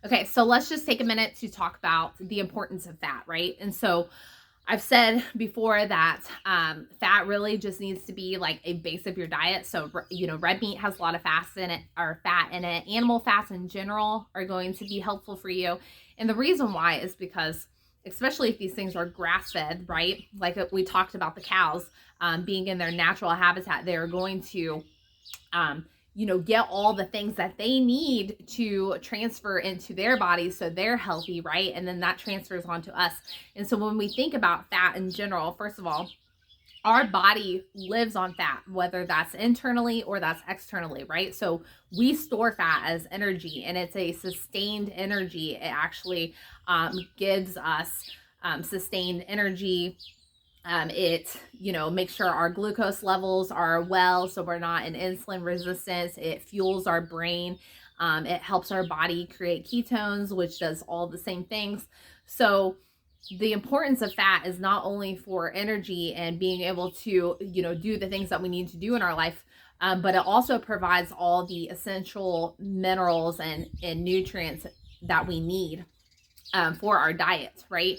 Okay, so let's just take a minute to talk about the importance of fat, right? And so I've said before that fat really just needs to be like a base of your diet. So, red meat has a lot of fats in it, or fat in it. Animal fats in general are going to be helpful for you. And the reason why is because, especially if these things are grass fed, right? Like we talked about the cows being in their natural habitat, they're going to um, get all the things that they need to transfer into their bodies so they're healthy, right? And then that transfers onto us. And so when we think about fat in general, first of all, our body lives on fat, whether that's internally or that's externally, right? So we store fat as energy, and it's a sustained energy. It actually gives us sustained energy. It makes sure our glucose levels are well, so we're not in insulin resistance. It fuels our brain. It helps our body create ketones, which does all the same things. So the importance of fat is not only for energy and being able to do the things that we need to do in our life, but it also provides all the essential minerals and nutrients that we need for our diet, right?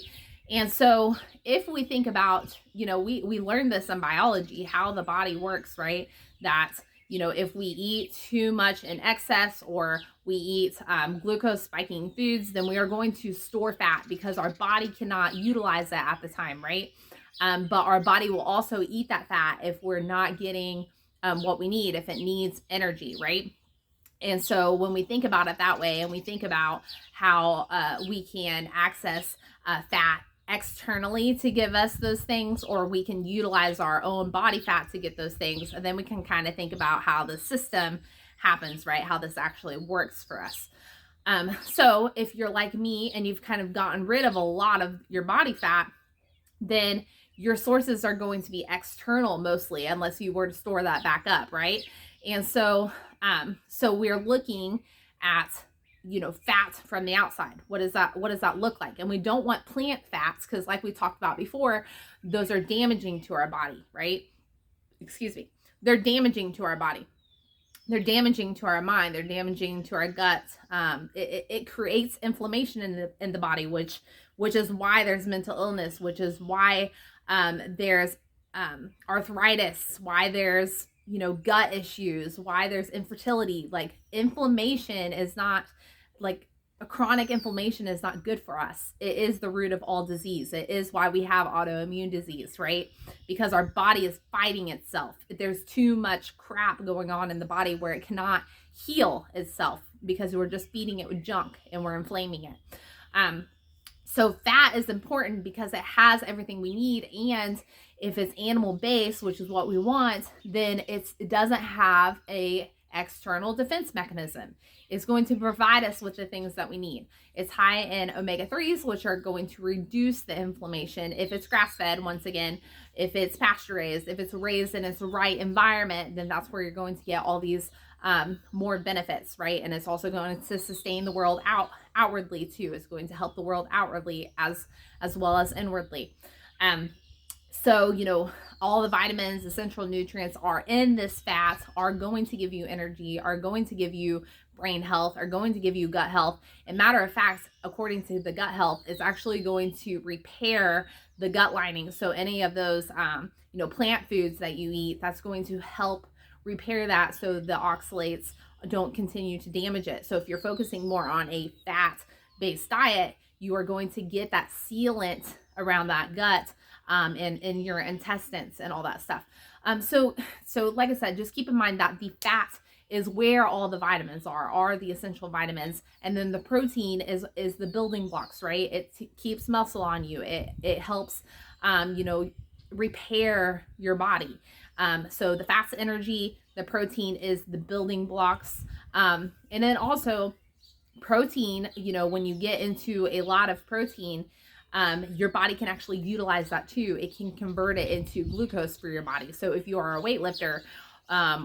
And so if we think about, we learned this in biology, how the body works, right? That, if we eat too much in excess, or we eat glucose spiking foods, then we are going to store fat because our body cannot utilize that at the time, right? But our body will also eat that fat if we're not getting what we need, if it needs energy, right? And so when we think about it that way, and we think about how we can access fat externally to give us those things, or we can utilize our own body fat to get those things, and then we can kind of think about how the system happens, right? How this actually works for us. So if you're like me and you've kind of gotten rid of a lot of your body fat, then your sources are going to be external mostly, unless you were to store that back up, right? And so we're looking at fat from the outside. What does that look like? And we don't want plant fats, because like we talked about before, those are damaging to our body, right? Excuse me. They're damaging to our body. They're damaging to our mind. They're damaging to our guts. It creates inflammation in the body, which is why there's mental illness, which is why there's arthritis, why there's gut issues, why there's infertility. Like, inflammation is not, like, a chronic inflammation is not good for us. It is the root of all disease. It is why we have autoimmune disease, right? Because our body is fighting itself. There's too much crap going on in the body where it cannot heal itself, because we're just feeding it with junk and we're inflaming it. So fat is important because it has everything we need, and if it's animal based, which is what we want, then it doesn't have a external defense mechanism. It's going to provide us with the things that we need. It's high in omega-3s, which are going to reduce the inflammation. If it's grass-fed, once again, if it's pasture-raised, if it's raised in its right environment, then that's where you're going to get all these more benefits, right? And it's also going to sustain the world outwardly too. It's going to help the world outwardly as well as inwardly. So all the vitamins, essential nutrients are in this fat, are going to give you energy, are going to give you brain health, are going to give you gut health. And matter of fact, according to the gut health, it's actually going to repair the gut lining. So any of those plant foods that you eat, that's going to help repair that, so the oxalates don't continue to damage it. So if you're focusing more on a fat-based diet, you are going to get that sealant around that gut and in your intestines and all that stuff. So like I said, just keep in mind that the fat is where all the vitamins are the essential vitamins, and then the protein is the building blocks, right? It keeps muscle on you. It helps repair your body. So the fat's energy, the protein is the building blocks. And then also protein, when you get into a lot of protein, your body can actually utilize that too. It can convert it into glucose for your body. So if you are a weightlifter,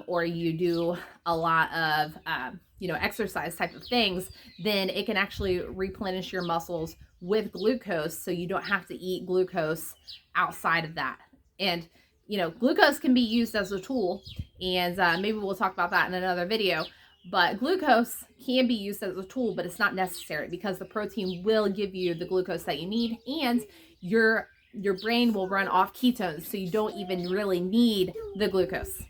or you do a lot of, exercise type of things, then it can actually replenish your muscles with glucose, so you don't have to eat glucose outside of that. And glucose can be used as a tool, and maybe we'll talk about that in another video. But glucose can be used as a tool, but it's not necessary because the protein will give you the glucose that you need, and your brain will run off ketones, so you don't even really need the glucose.